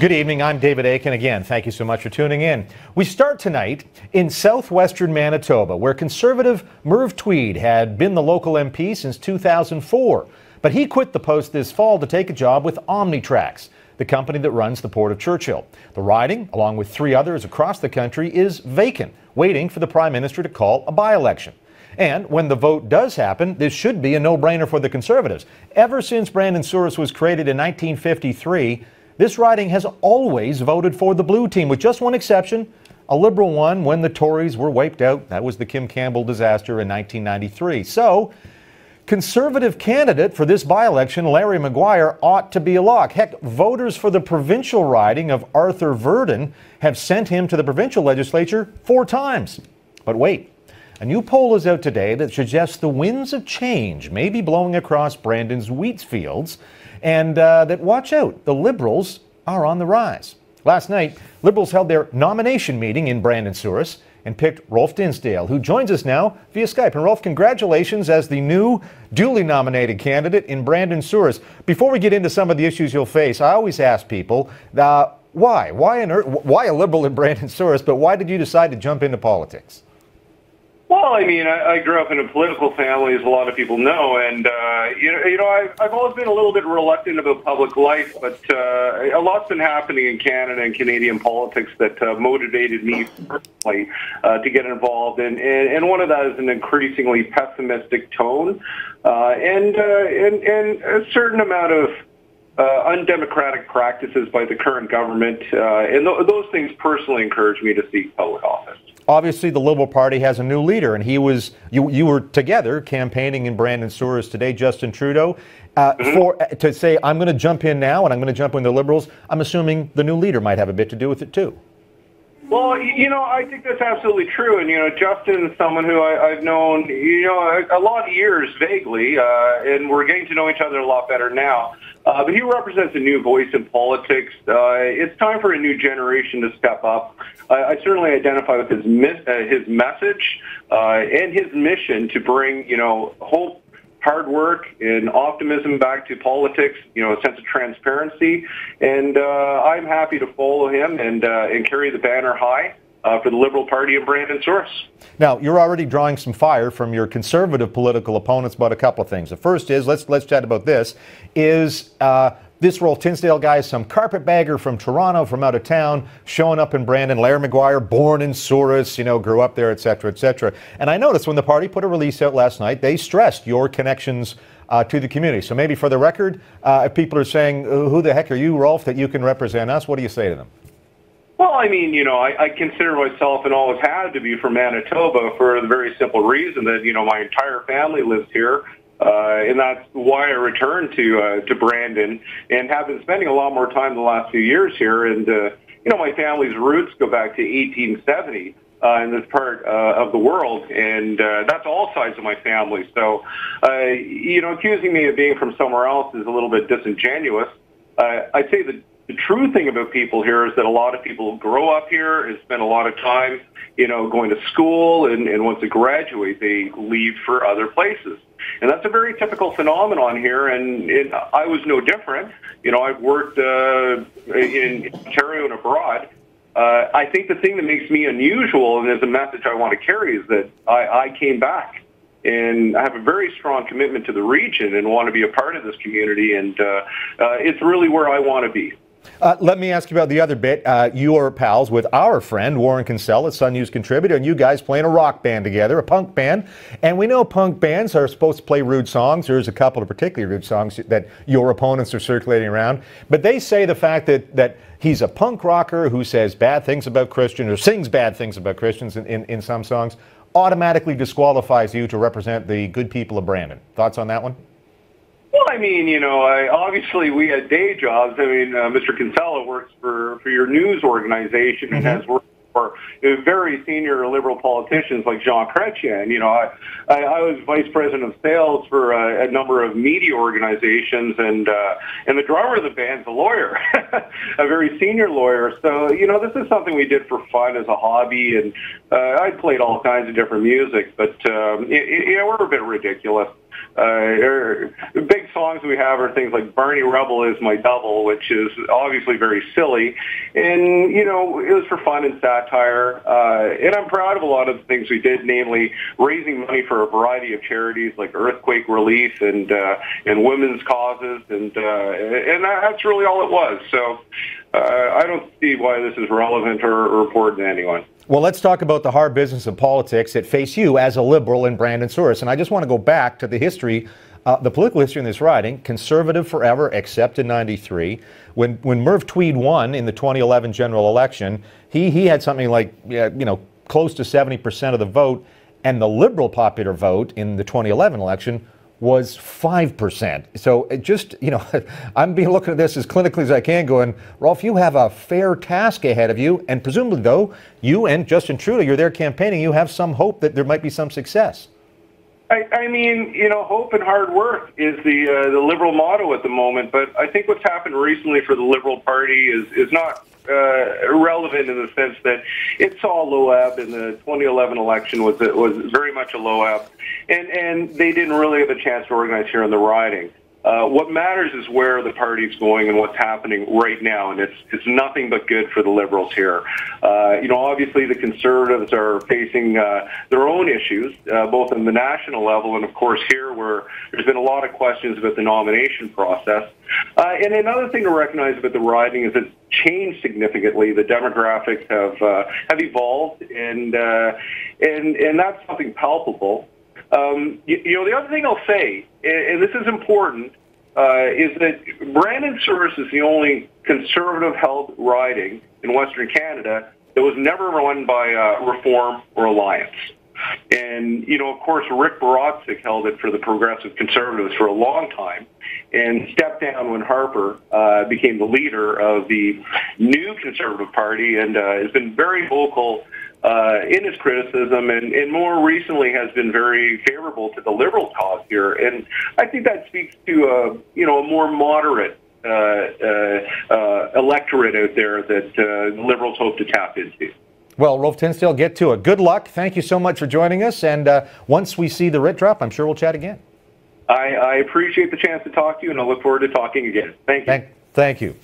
Good evening, I'm David Aiken again. Thank you so much for tuning in. We start tonight in southwestern Manitoba, where Conservative Merv Tweed had been the local MP since 2004. But he quit the post this fall to take a job with Omnitrax, the company that runs the Port of Churchill. The riding, along with 3 others across the country, is vacant, waiting for the Prime Minister to call a by-election. And when the vote does happen, this should be a no-brainer for the Conservatives. Ever since Brandon Souris was created in 1953, this riding has always voted for the Blue team, with just one exception, a Liberal one when the Tories were wiped out. That was the Kim Campbell disaster in 1993. So, Conservative candidate for this by-election, Larry Maguire, ought to be a lock. Heck, voters for the provincial riding of Arthur Verdon have sent him to the provincial legislature 4 times. But wait, a new poll is out today that suggests the winds of change may be blowing across Brandon's wheat fields, and that, watch out, the Liberals are on the rise. Last night, Liberals held their nomination meeting in Brandon Souris and picked Rolf Dinsdale, who joins us now via Skype. And Rolf, congratulations as the new duly nominated candidate in Brandon Souris. Before we get into some of the issues you'll face, I always ask people, why? Why a Liberal in Brandon Souris, but why did you decide to jump into politics? Well, I mean, I grew up in a political family, as a lot of people know, and I've always been a little bit reluctant about public life, but a lot's been happening in Canada and Canadian politics that motivated me personally to get involved, and one of that is an increasingly pessimistic tone and a certain amount of undemocratic practices by the current government, and those things personally encourage me to seek public office. Obviously, the Liberal Party has a new leader, and you were together campaigning in Brandon Souris today, Justin Trudeau, to say, I'm going to jump in now and I'm going to jump in the Liberals. I'm assuming the new leader might have a bit to do with it, too. Well, I think that's absolutely true. And, Justin is someone who I've known, a lot of years vaguely, and we're getting to know each other a lot better now. But he represents a new voice in politics. It's time for a new generation to step up. I certainly identify with his message and his mission to bring, hope, hard work, and optimism back to politics, a sense of transparency. And I'm happy to follow him and carry the banner high for the Liberal Party in Brandon Souris. Now, you're already drawing some fire from your Conservative political opponents about a couple of things. The first is, let's chat about this, is this Rolf Dinsdale guy, some carpetbagger from Toronto, from out of town, showing up in Brandon. Larry Maguire, born in Souris, grew up there, et cetera, et cetera. And I noticed when the party put a release out last night, they stressed your connections to the community. So maybe for the record, if people are saying, who the heck are you, Rolf, that you can represent us, what do you say to them? Well, I mean, I consider myself, and always had to be, from Manitoba for the very simple reason that, my entire family lives here. And that's why I returned to Brandon, and have been spending a lot more time the last few years here. And, my family's roots go back to 1870 in this part of the world, and that's all sides of my family. So, accusing me of being from somewhere else is a little bit disingenuous. I'd say that the true thing about people here is that a lot of people grow up here and spend a lot of time, going to school, and once they graduate, they leave for other places. And that's a very typical phenomenon here, and I was no different. I've worked in Ontario and abroad. I think the thing that makes me unusual, and is a message I want to carry, is that I came back. And I have a very strong commitment to the region and want to be a part of this community, and it's really where I want to be. Let me ask you about the other bit. You are pals with our friend Warren Kinsella, Sun News contributor, and you guys play in a rock band together, a punk band. And we know punk bands are supposed to play rude songs. There's a couple of particularly rude songs that your opponents are circulating around. But they say the fact that he's a punk rocker who says bad things about Christians, or sings bad things about Christians in some songs, automatically disqualifies you to represent the good people of Brandon. Thoughts on that one? Well, I mean, obviously we had day jobs. I mean, Mr. Kinsella works for your news organization and has worked for very senior Liberal politicians like Jean Chrétien. I was vice president of sales for a number of media organizations, and the drummer of the band's a lawyer, a very senior lawyer. So, this is something we did for fun as a hobby, and I played all kinds of different music, but we're a bit ridiculous. big songs we have are things like Barney Rubble is my double, which is obviously very silly. And, you know, it was for fun and satire. And I'm proud of a lot of the things we did, namely raising money for a variety of charities like earthquake relief and women's causes. And that's really all it was. So I don't see why this is relevant or important to anyone. Well, let's talk about the hard business of politics that face you as a Liberal in Brandon Souris. And I just want to go back to the history, the political history in this riding. Conservative forever, except in '93. When Merv Tweed won in the 2011 general election, he had something like, close to 70% of the vote. And the Liberal popular vote in the 2011 election was 5%. So it just, I'm looking at this as clinically as I can, going, Rolf, you have a fair task ahead of you. And presumably, though, you and Justin Trudeau, you're there campaigning, you have some hope that there might be some success. I mean, hope and hard work is the Liberal motto at the moment. But I think what's happened recently for the Liberal Party is not irrelevant in the sense that it saw a low ebb in the 2011 election was very much a low ebb, and they didn't really have a chance to organize here in the riding. What matters is where the party's going and what's happening right now, and it's nothing but good for the Liberals here. Obviously the Conservatives are facing their own issues, both on the national level and, of course, here where there's been a lot of questions about the nomination process. And another thing to recognize about the riding is it's changed significantly. The demographics have evolved, and that's something palpable. The other thing I'll say, and this is important, is that Brandon Souris is the only Conservative-held riding in Western Canada that was never run by Reform or Alliance. And, of course, Rick Borodzic held it for the Progressive Conservatives for a long time and stepped down when Harper became the leader of the new Conservative Party and has been very vocal in his criticism and more recently has been very favorable to the Liberal cause here. And I think that speaks to a more moderate electorate out there that Liberals hope to tap into. Well, Rolf Tinsdale, get to it. Good luck. Thank you so much for joining us. And once we see the writ drop, I'm sure we'll chat again. I appreciate the chance to talk to you, and I look forward to talking again. Thank you. Thank you.